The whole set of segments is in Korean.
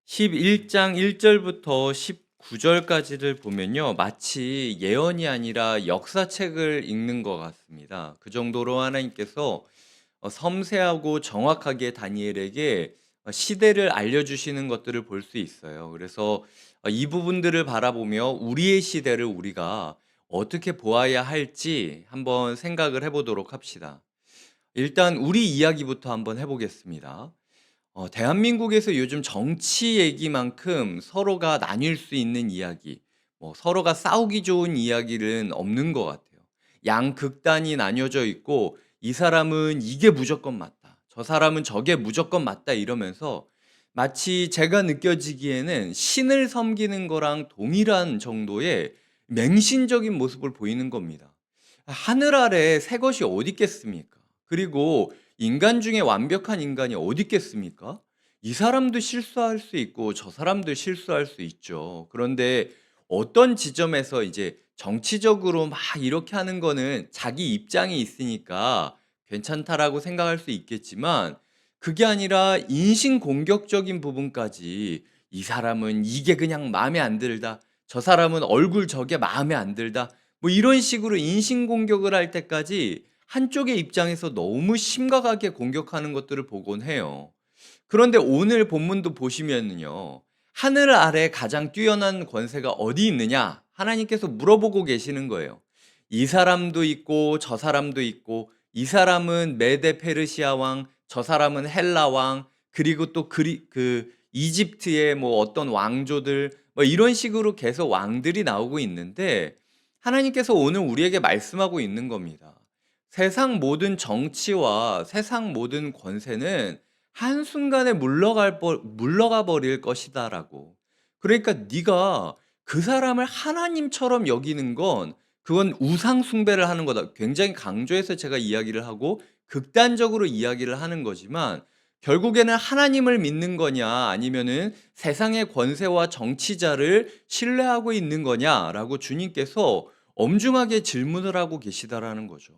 11장 1절부터 19절까지를 보면요. 마치 예언이 아니라 역사책을 읽는 것 같습니다. 그 정도로 하나님께서 섬세하고 정확하게 다니엘에게 시대를 알려주시는 것들을 볼 수 있어요. 그래서 이 부분들을 바라보며 우리의 시대를 우리가 어떻게 보아야 할지 한번 생각을 해보도록 합시다. 일단 우리 이야기부터 한번 해보겠습니다. 대한민국에서 요즘 정치 얘기만큼 서로가 나뉠 수 있는 이야기, 서로가 싸우기 좋은 이야기는 없는 것 같아요. 양극단이 나뉘어져 있고, 이 사람은 이게 무조건 맞다, 저 사람은 저게 무조건 맞다 이러면서 마치 제가 느껴지기에는 신을 섬기는 거랑 동일한 정도의 맹신적인 모습을 보이는 겁니다. 하늘 아래 새 것이 어디 있겠습니까? 그리고 인간 중에 완벽한 인간이 어디 있겠습니까? 이 사람도 실수할 수 있고 저 사람도 실수할 수 있죠. 그런데 어떤 지점에서 이제 정치적으로 막 이렇게 하는 거는 자기 입장이 있으니까 괜찮다라고 생각할 수 있겠지만, 그게 아니라 인신공격적인 부분까지 이 사람은 이게 그냥 마음에 안 들다, 저 사람은 얼굴 저게 마음에 안 들다, 이런 식으로 인신공격을 할 때까지 한쪽의 입장에서 너무 심각하게 공격하는 것들을 보곤 해요. 그런데 오늘 본문도 보시면은요. 하늘 아래 가장 뛰어난 권세가 어디 있느냐? 하나님께서 물어보고 계시는 거예요. 이 사람도 있고 저 사람도 있고, 이 사람은 메데 페르시아 왕, 저 사람은 헬라 왕, 그리고 또 이집트의 어떤 왕조들, 이런 식으로 계속 왕들이 나오고 있는데, 하나님께서 오늘 우리에게 말씀하고 있는 겁니다. 세상 모든 정치와 세상 모든 권세는 한순간에 물러가 버릴 것이다라고. 그러니까 네가 그 사람을 하나님처럼 여기는 건 그건 우상 숭배를 하는 거다. 굉장히 강조해서 제가 이야기를 하고 극단적으로 이야기를 하는 거지만, 결국에는 하나님을 믿는 거냐 아니면은 세상의 권세와 정치자를 신뢰하고 있는 거냐라고 주님께서 엄중하게 질문을 하고 계시다라는 거죠.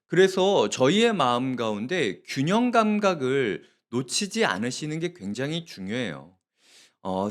그래서 저희의 마음 가운데 균형 감각을 놓치지 않으시는 게 굉장히 중요해요.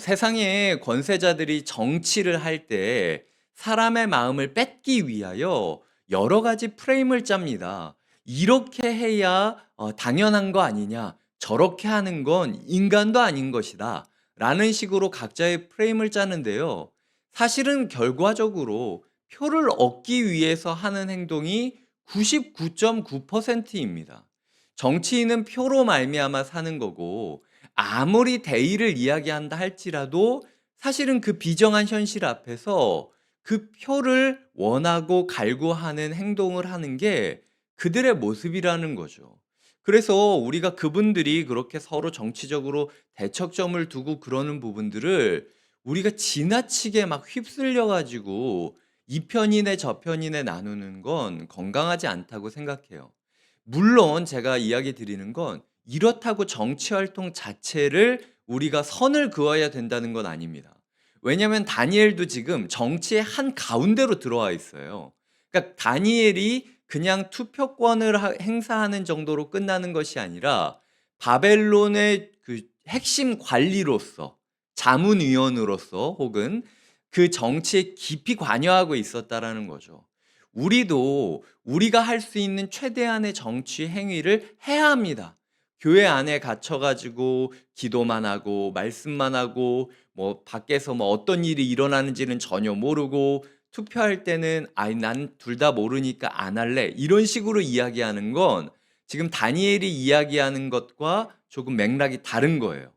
세상의 권세자들이 정치를 할 때 사람의 마음을 뺏기 위하여 여러 가지 프레임을 짭니다. 이렇게 해야 당연한 거 아니냐, 저렇게 하는 건 인간도 아닌 것이다, 라는 식으로 각자의 프레임을 짜는데요. 사실은 결과적으로 표를 얻기 위해서 하는 행동이 99.9%입니다. 정치인은 표로 말미암아 사는 거고, 아무리 대의를 이야기한다 할지라도 사실은 그 비정한 현실 앞에서 그 표를 원하고 갈구하는 행동을 하는 게 그들의 모습이라는 거죠. 그래서 우리가 그분들이 그렇게 서로 정치적으로 대척점을 두고 그러는 부분들을 우리가 지나치게 막 휩쓸려 가지고 이 편이네 저 편이네 나누는 건 건강하지 않다고 생각해요. 물론 제가 이야기 드리는 건 이렇다고 정치 활동 자체를 우리가 선을 그어야 된다는 건 아닙니다. 왜냐하면 다니엘도 지금 정치의 한 가운데로 들어와 있어요. 그러니까 다니엘이 그냥 투표권을 행사하는 정도로 끝나는 것이 아니라 바벨론의 그 핵심 관리로서, 자문위원으로서 혹은 그 정치에 깊이 관여하고 있었다라는 거죠. 우리도 우리가 할 수 있는 최대한의 정치 행위를 해야 합니다. 교회 안에 갇혀 가지고 기도만 하고 말씀만 하고 밖에서 어떤 일이 일어나는지는 전혀 모르고 투표할 때는 "아이 난 둘 다 모르니까 안 할래." 이런 식으로 이야기하는 건 지금 다니엘이 이야기하는 것과 조금 맥락이 다른 거예요.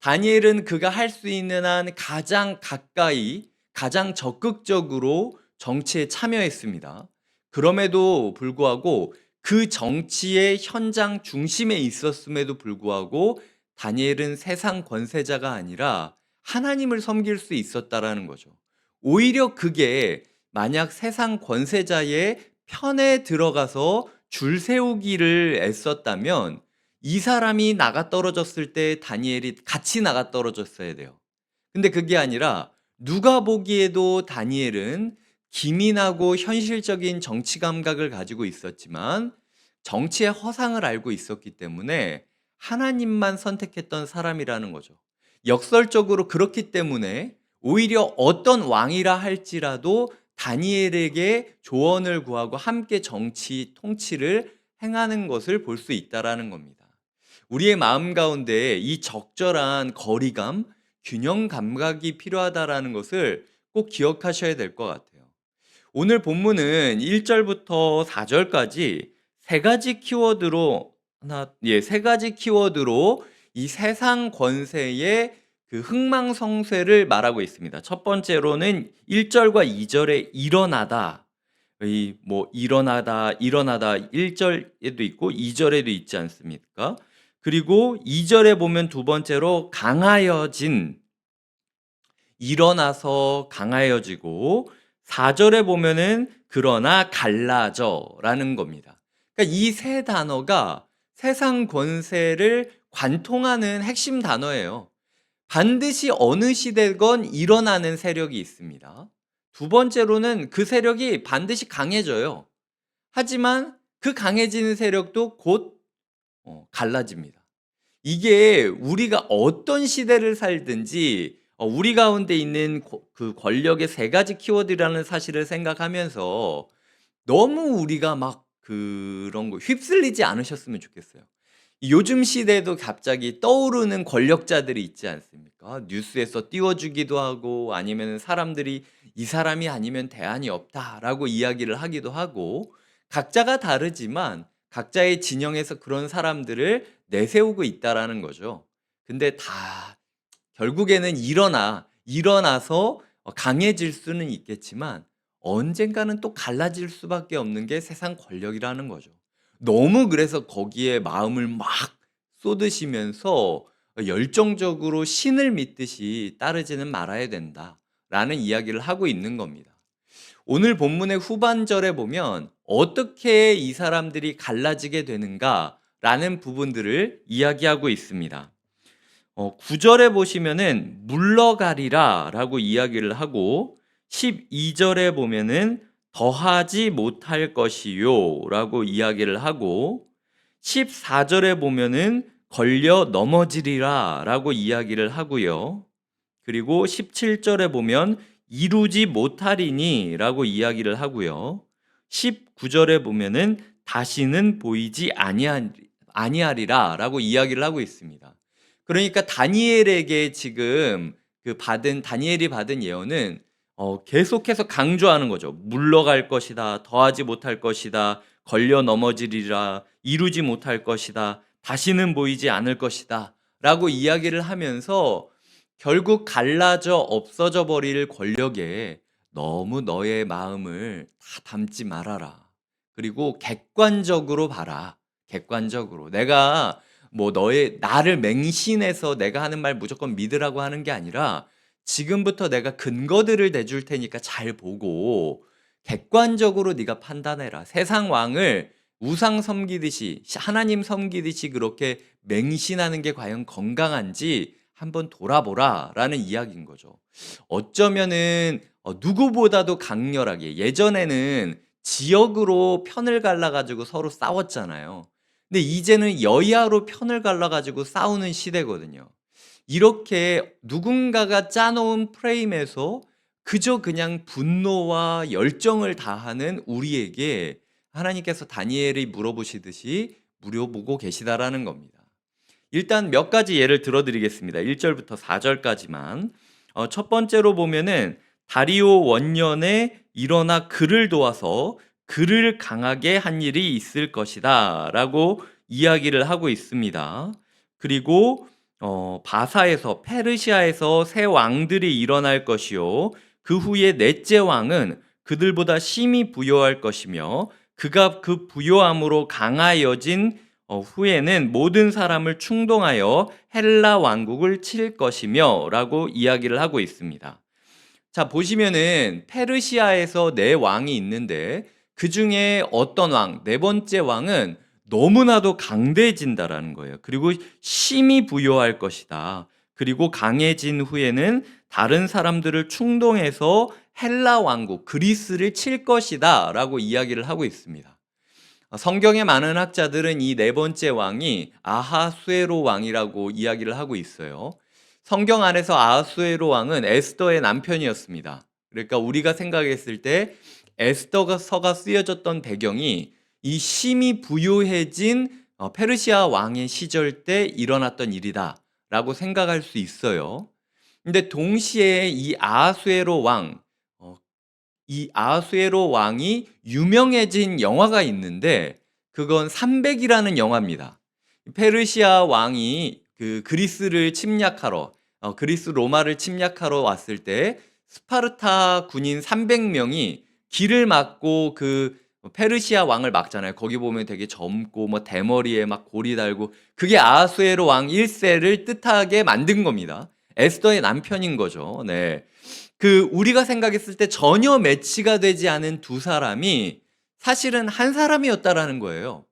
다니엘은 그가 할 수 있는 한 가장 가까이, 가장 적극적으로 정치에 참여했습니다. 그럼에도 불구하고 그 정치의 현장 중심에 있었음에도 불구하고 다니엘은 세상 권세자가 아니라 하나님을 섬길 수 있었다라는 거죠. 오히려 그게 만약 세상 권세자의 편에 들어가서 줄 세우기를 애썼다면 이 사람이 나가 떨어졌을 때 다니엘이 같이 나가 떨어졌어야 돼요. 근데 그게 아니라 누가 보기에도 다니엘은 기민하고 현실적인 정치 감각을 가지고 있었지만 정치의 허상을 알고 있었기 때문에 하나님만 선택했던 사람이라는 거죠. 역설적으로 그렇기 때문에 오히려 어떤 왕이라 할지라도 다니엘에게 조언을 구하고 함께 정치 통치를 행하는 것을 볼 수 있다라는 겁니다. 우리의 마음 가운데 이 적절한 거리감, 균형 감각이 필요하다라는 것을 꼭 기억하셔야 될 것 같아요. 오늘 본문은 1절부터 4절까지 세 가지 키워드로 세 가지 키워드로 이 세상 권세의 그 흥망성쇠를 말하고 있습니다. 첫 번째로는 1절과 2절에 일어나다. 이 뭐 일어나다 1절에도 있고 2절에도 있지 않습니까? 그리고 2절에 보면 두 번째로 강하여진, 일어나서 강하여지고, 4절에 보면은 그러나 갈라져라는 겁니다. 그러니까 이 세 단어가 세상 권세를 관통하는 핵심 단어예요. 반드시 어느 시대건 일어나는 세력이 있습니다. 두 번째로는 그 세력이 반드시 강해져요. 하지만 그 강해지는 세력도 곧 갈라집니다. 이게 우리가 어떤 시대를 살든지 우리 가운데 있는 그 권력의 세 가지 키워드라는 사실을 생각하면서 너무 우리가 막 그런 거 휩쓸리지 않으셨으면 좋겠어요. 요즘 시대에도 갑자기 떠오르는 권력자들이 있지 않습니까? 뉴스에서 띄워주기도 하고 아니면 사람들이 이 사람이 아니면 대안이 없다라고 이야기를 하기도 하고, 각자가 다르지만 각자의 진영에서 그런 사람들을 내세우고 있다라는 거죠. 근데 다 결국에는 일어나서 강해질 수는 있겠지만 언젠가는 또 갈라질 수밖에 없는 게 세상 권력이라는 거죠. 너무 그래서 거기에 마음을 막 쏟으시면서 열정적으로 신을 믿듯이 따르지는 말아야 된다라는 이야기를 하고 있는 겁니다. 오늘 본문의 후반절에 보면 어떻게 이 사람들이 갈라지게 되는가라는 부분들을 이야기하고 있습니다. 9절에 보시면은 물러가리라 라고 이야기를 하고, 12절에 보면은 더하지 못할 것이요 라고 이야기를 하고, 14절에 보면은 걸려 넘어지리라 라고 이야기를 하고요. 그리고 17절에 보면 이루지 못하리니 라고 이야기를 하고요. 19절에 보면은 다시는 보이지 아니하리라 라고 이야기를 하고 있습니다. 그러니까 다니엘에게 지금 다니엘이 받은 예언은 계속해서 강조하는 거죠. 물러갈 것이다, 더하지 못할 것이다, 걸려 넘어지리라, 이루지 못할 것이다, 다시는 보이지 않을 것이다 라고 이야기를 하면서 결국 갈라져 없어져 버릴 권력에 너무 너의 마음을 다 담지 말아라. 그리고 객관적으로 봐라. 객관적으로. 내가 뭐 나를 맹신해서 내가 하는 말 무조건 믿으라고 하는 게 아니라 지금부터 내가 근거들을 내줄 테니까 잘 보고 객관적으로 네가 판단해라. 세상 왕을 우상 섬기듯이 하나님 섬기듯이 그렇게 맹신하는 게 과연 건강한지 한번 돌아보라라는 이야기인 거죠. 어쩌면은 누구보다도 강렬하게, 예전에는 지역으로 편을 갈라가지고 서로 싸웠잖아요. 근데 이제는 여야로 편을 갈라가지고 싸우는 시대거든요. 이렇게 누군가가 짜놓은 프레임에서 그저 그냥 분노와 열정을 다하는 우리에게 하나님께서 다니엘이 물어보시듯이 물어보고 계시다라는 겁니다. 일단 몇 가지 예를 들어드리겠습니다. 1절부터 4절까지만. 첫 번째로 보면은 다리오 원년에 일어나 그를 도와서 그를 강하게 한 일이 있을 것이다 라고 이야기를 하고 있습니다. 그리고 바사에서 페르시아에서 새 왕들이 일어날 것이요 그 후에 넷째 왕은 그들보다 심히 부요할 것이며 그가 그 부요함으로 강하여진 후에는 모든 사람을 충동하여 헬라 왕국을 칠 것이며 라고 이야기를 하고 있습니다. 자, 보시면은 페르시아에서 네 왕이 있는데 그 중에 어떤 왕, 네 번째 왕은 너무나도 강대해진다라는 거예요. 그리고 심히 부요할 것이다. 그리고 강해진 후에는 다른 사람들을 충동해서 헬라 왕국, 그리스를 칠 것이다 라고 이야기를 하고 있습니다. 성경의 많은 학자들은 이 네 번째 왕이 아하수에로 왕이라고 이야기를 하고 있어요. 성경 안에서 아하수에로 왕은 에스더의 남편이었습니다. 그러니까 우리가 생각했을 때 에스더가 서가 쓰여졌던 배경이 이 심히 부유해진 페르시아 왕의 시절 때 일어났던 일이다라고 생각할 수 있어요. 근데 동시에 이 아하수에로 왕이 유명해진 영화가 있는데 그건 300이라는 영화입니다. 페르시아 왕이 그 그리스를 침략하러 그리스 로마를 침략하러 왔을 때 스파르타 군인 300명이 길을 막고 그 페르시아 왕을 막잖아요. 거기 보면 되게 젊고 뭐 대머리에 막 고리 달고 그게 아하수에로 왕 1세를 뜻하게 만든 겁니다. 에스더의 남편인 거죠. 네. 그 우리가 생각했을 때 전혀 매치가 되지 않은 두 사람이 사실은 한 사람이었다라는 거예요.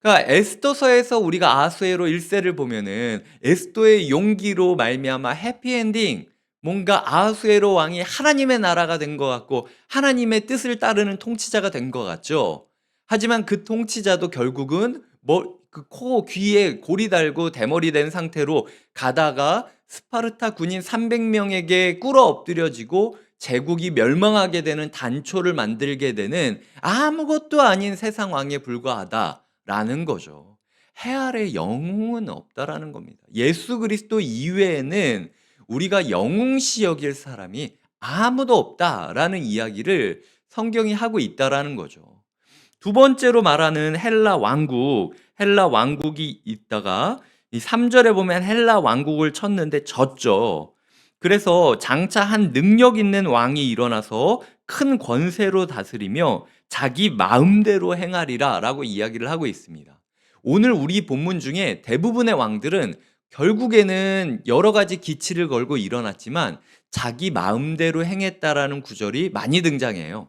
그러니까 에스더서에서 우리가 아하수에로 1세를 보면은 에스더의 용기로 말미암아 해피엔딩, 뭔가 아하수에로 왕이 하나님의 나라가 된 것 같고 하나님의 뜻을 따르는 통치자가 된 것 같죠. 하지만 그 통치자도 결국은 뭐 그 코 귀에 고리 달고 대머리 된 상태로 가다가 스파르타 군인 300명에게 꿇어 엎드려지고 제국이 멸망하게 되는 단초를 만들게 되는 아무것도 아닌 세상 왕에 불과하다라는 거죠. 해 아래 영웅은 없다라는 겁니다. 예수 그리스도 이외에는 우리가 영웅시 여길 사람이 아무도 없다라는 이야기를 성경이 하고 있다라는 거죠. 두 번째로 말하는 헬라 왕국이 있다가 이 3절에 보면 헬라 왕국을 쳤는데 졌죠. 그래서 장차 한 능력 있는 왕이 일어나서 큰 권세로 다스리며 자기 마음대로 행하리라라고 이야기를 하고 있습니다. 오늘 우리 본문 중에 대부분의 왕들은 결국에는 여러 가지 기치를 걸고 일어났지만 자기 마음대로 행했다라는 구절이 많이 등장해요.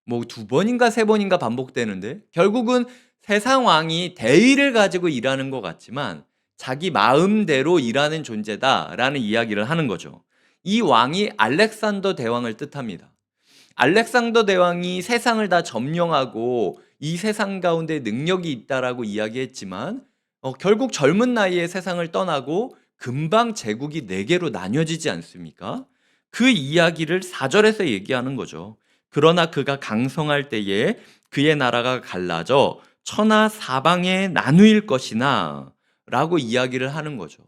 뭐 두 번인가 세 번인가 반복되는데 결국은 세상 왕이 대의를 가지고 일하는 것 같지만 자기 마음대로 일하는 존재다라는 이야기를 하는 거죠. 이 왕이 알렉산더 대왕을 뜻합니다. 알렉산더 대왕이 세상을 다 점령하고 이 세상 가운데 능력이 있다라고 이야기했지만 결국 젊은 나이에 세상을 떠나고 금방 제국이 네 개로 나뉘어지지 않습니까? 그 이야기를 4절에서 얘기하는 거죠. 그러나 그가 강성할 때에 그의 나라가 갈라져 천하 사방에 나누일 것이나 라고 이야기를 하는 거죠.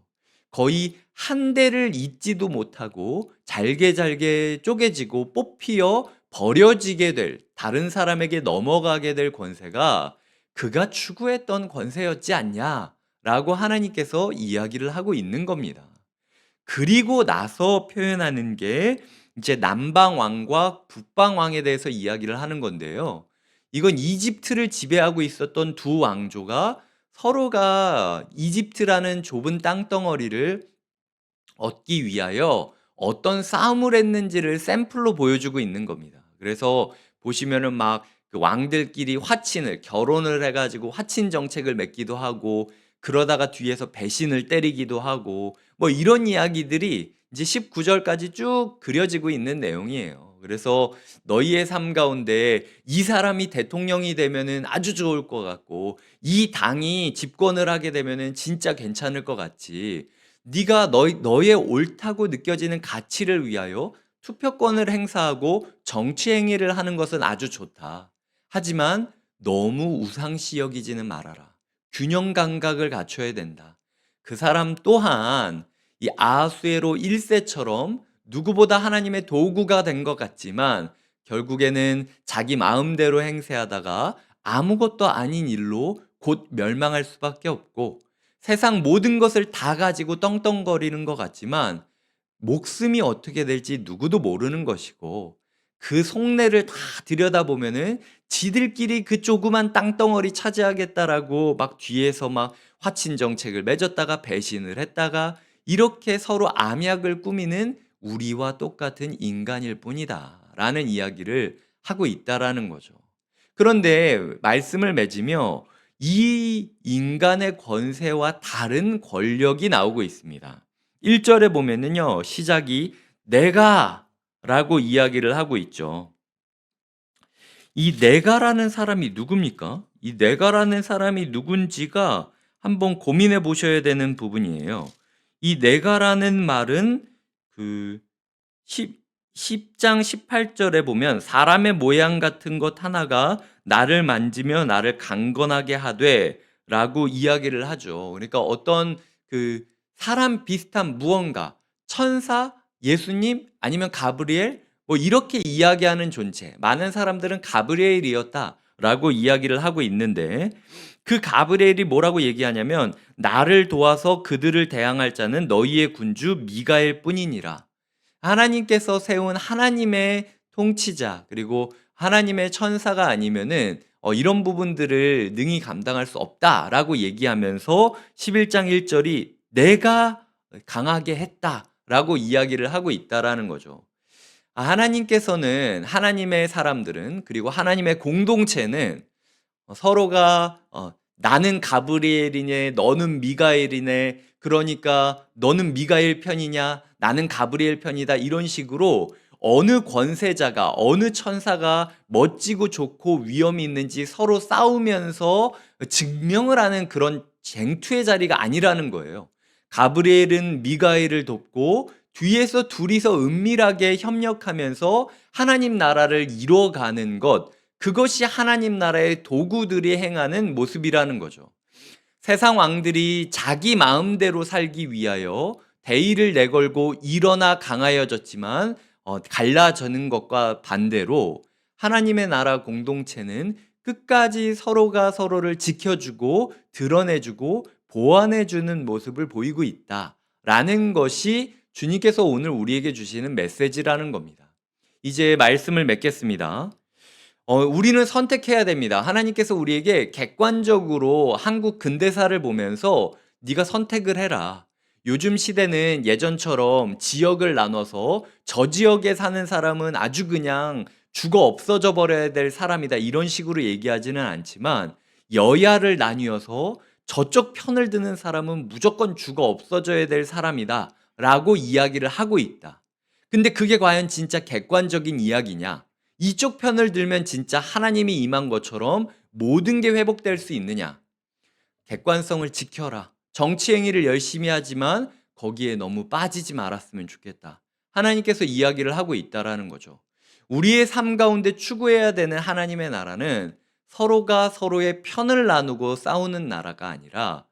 거의 한 대를 잇지도 못하고 잘게 잘게 쪼개지고 뽑히어 버려지게 될, 다른 사람에게 넘어가게 될 권세가 그가 추구했던 권세였지 않냐라고 하나님께서 이야기를 하고 있는 겁니다. 그리고 나서 표현하는 게 이제 남방 왕과 북방 왕에 대해서 이야기를 하는 건데요. 이건 이집트를 지배하고 있었던 두 왕조가 서로가 이집트라는 좁은 땅덩어리를 얻기 위하여 어떤 싸움을 했는지를 샘플로 보여주고 있는 겁니다. 그래서 보시면은 막 그 왕들끼리 결혼을 해가지고 화친 정책을 맺기도 하고 그러다가 뒤에서 배신을 때리기도 하고 뭐 이런 이야기들이 이제 19절까지 쭉 그려지고 있는 내용이에요. 그래서 너희의 삶 가운데 이 사람이 대통령이 되면은 아주 좋을 것 같고 이 당이 집권을 하게 되면은 진짜 괜찮을 것 같지. 네가 너의 옳다고 느껴지는 가치를 위하여 투표권을 행사하고 정치 행위를 하는 것은 아주 좋다. 하지만 너무 우상시 여기지는 말아라. 균형 감각을 갖춰야 된다. 그 사람 또한 이 아하수에로 1세처럼 누구보다 하나님의 도구가 된 것 같지만 결국에는 자기 마음대로 행세하다가 아무것도 아닌 일로 곧 멸망할 수밖에 없고 세상 모든 것을 다 가지고 떵떵거리는 것 같지만 목숨이 어떻게 될지 누구도 모르는 것이고 그 속내를 다 들여다보면은 지들끼리 그 조그만 땅덩어리 차지하겠다라고 막 뒤에서 막 화친 정책을 맺었다가 배신을 했다가 이렇게 서로 암약을 꾸미는 우리와 똑같은 인간일 뿐이다라는 이야기를 하고 있다라는 거죠. 그런데 말씀을 맺으며 이 인간의 권세와 다른 권력이 나오고 있습니다. 1절에 보면은요, 시작이 내가 라고 이야기를 하고 있죠. 이 내가라는 사람이 누굽니까? 이 내가라는 사람이 누군지가 한번 고민해 보셔야 되는 부분이에요. 이 내가라는 말은 그 10장 18절에 보면 사람의 모양 같은 것 하나가 나를 만지며 나를 강건하게 하되 라고 이야기를 하죠. 그러니까 어떤 그 사람 비슷한 무언가, 천사, 예수님 아니면 가브리엘 뭐 이렇게 이야기하는 존재. 많은 사람들은 가브리엘이었다라고 이야기를 하고 있는데 그 가브리엘이 뭐라고 얘기하냐면 나를 도와서 그들을 대항할 자는 너희의 군주 미가엘 뿐이니라. 하나님께서 세운 하나님의 통치자 그리고 하나님의 천사가 아니면은 이런 부분들을 능히 감당할 수 없다라고 얘기하면서 11장 1절이 내가 강하게 했다라고 이야기를 하고 있다라는 거죠. 하나님께서는 하나님의 사람들은 그리고 하나님의 공동체는 서로가 나는 가브리엘이네 너는 미가엘이네 그러니까 너는 미가엘 편이냐 나는 가브리엘 편이다 이런 식으로 어느 권세자가 어느 천사가 멋지고 좋고 위엄이 있는지 서로 싸우면서 증명을 하는 그런 쟁투의 자리가 아니라는 거예요. 가브리엘은 미가엘을 돕고 뒤에서 둘이서 은밀하게 협력하면서 하나님 나라를 이루어가는 것 그것이 하나님 나라의 도구들이 행하는 모습이라는 거죠. 세상 왕들이 자기 마음대로 살기 위하여 대의를 내걸고 일어나 강하여졌지만 갈라져는 것과 반대로 하나님의 나라 공동체는 끝까지 서로가 서로를 지켜주고 드러내주고 보완해주는 모습을 보이고 있다라는 것이 주님께서 오늘 우리에게 주시는 메시지라는 겁니다. 이제 말씀을 맺겠습니다. 우리는 선택해야 됩니다. 하나님께서 우리에게 객관적으로 한국 근대사를 보면서 네가 선택을 해라. 요즘 시대는 예전처럼 지역을 나눠서 저 지역에 사는 사람은 아주 그냥 죽어 없어져 버려야 될 사람이다. 이런 식으로 얘기하지는 않지만 여야를 나뉘어서 저쪽 편을 드는 사람은 무조건 죽어 없어져야 될 사람이다. 라고 이야기를 하고 있다. 근데 그게 과연 진짜 객관적인 이야기냐? 이쪽 편을 들면 진짜 하나님이 임한 것처럼 모든 게 회복될 수 있느냐? 객관성을 지켜라. 정치 행위를 열심히 하지만 거기에 너무 빠지지 말았으면 좋겠다. 하나님께서 이야기를 하고 있다라는 거죠. 우리의 삶 가운데 추구해야 되는 하나님의 나라는 서로가 서로의 편을 나누고 싸우는 나라가 아니라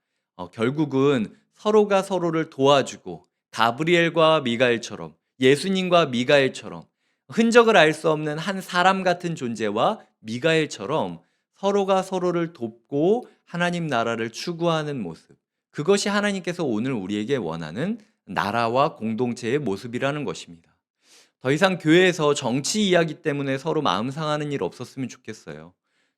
결국은 서로가 서로를 도와주고 가브리엘과 미가엘처럼 예수님과 미가엘처럼 흔적을 알 수 없는 한 사람 같은 존재와 미가엘처럼 서로가 서로를 돕고 하나님 나라를 추구하는 모습. 그것이 하나님께서 오늘 우리에게 원하는 나라와 공동체의 모습이라는 것입니다. 더 이상 교회에서 정치 이야기 때문에 서로 마음 상하는 일 없었으면 좋겠어요.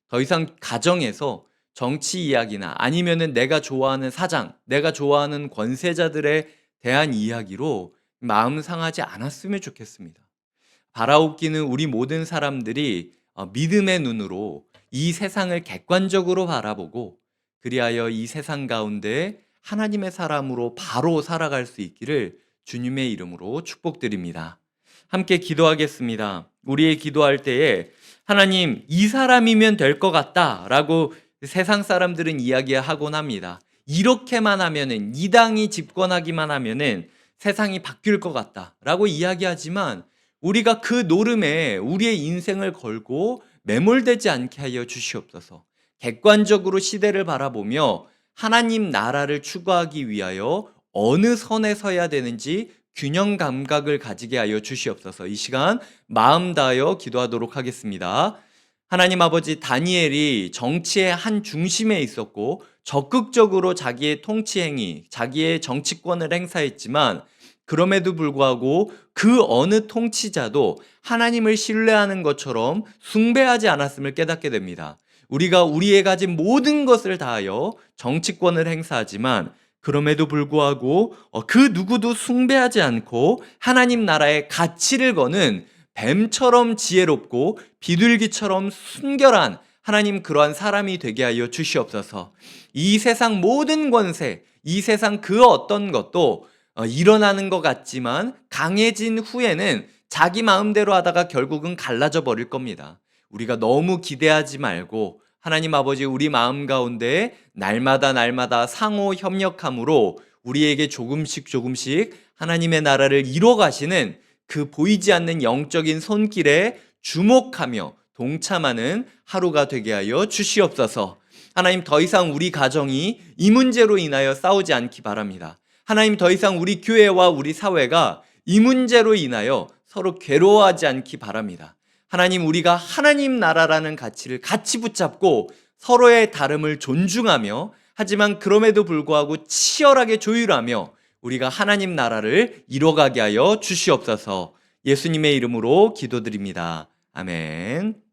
더 이상 가정에서 정치 이야기나 아니면은 내가 좋아하는 사장, 내가 좋아하는 권세자들에 대한 이야기로 마음 상하지 않았으면 좋겠습니다. 바라옵기는 우리 모든 사람들이 믿음의 눈으로 이 세상을 객관적으로 바라보고 그리하여 이 세상 가운데 하나님의 사람으로 바로 살아갈 수 있기를 주님의 이름으로 축복드립니다. 함께 기도하겠습니다. 우리의 기도할 때에 하나님 이 사람이면 될 것 같다 라고 세상 사람들은 이야기하곤 합니다. 이렇게만 하면은 이 당이 집권하기만 하면은 세상이 바뀔 것 같다 라고 이야기하지만 우리가 그 노름에 우리의 인생을 걸고 매몰되지 않게 하여 주시옵소서. 객관적으로 시대를 바라보며 하나님 나라를 추구하기 위하여 어느 선에 서야 되는지 균형 감각을 가지게 하여 주시옵소서. 이 시간 마음 다하여 기도하도록 하겠습니다. 하나님 아버지, 다니엘이 정치의 한 중심에 있었고 적극적으로 자기의 통치 행위, 자기의 정치권을 행사했지만 그럼에도 불구하고 그 어느 통치자도 하나님을 신뢰하는 것처럼 숭배하지 않았음을 깨닫게 됩니다. 우리가 우리의 가진 모든 것을 다하여 정치권을 행사하지만 그럼에도 불구하고 그 누구도 숭배하지 않고 하나님 나라의 가치를 거는 뱀처럼 지혜롭고 비둘기처럼 순결한 하나님 그러한 사람이 되게 하여 주시옵소서. 이 세상 모든 권세, 이 세상 그 어떤 것도 일어나는 것 같지만 강해진 후에는 자기 마음대로 하다가 결국은 갈라져 버릴 겁니다. 우리가 너무 기대하지 말고 하나님 아버지 우리 마음 가운데 날마다 상호 협력함으로 우리에게 조금씩 조금씩 하나님의 나라를 이뤄가시는 그 보이지 않는 영적인 손길에 주목하며 동참하는 하루가 되게 하여 주시옵소서. 하나님, 더 이상 우리 가정이 이 문제로 인하여 싸우지 않기 바랍니다. 하나님, 더 이상 우리 교회와 우리 사회가 이 문제로 인하여 서로 괴로워하지 않기 바랍니다. 하나님, 우리가 하나님 나라라는 가치를 같이 붙잡고 서로의 다름을 존중하며, 하지만 그럼에도 불구하고 치열하게 조율하며 우리가 하나님 나라를 이뤄가게 하여 주시옵소서. 예수님의 이름으로 기도드립니다. 아멘.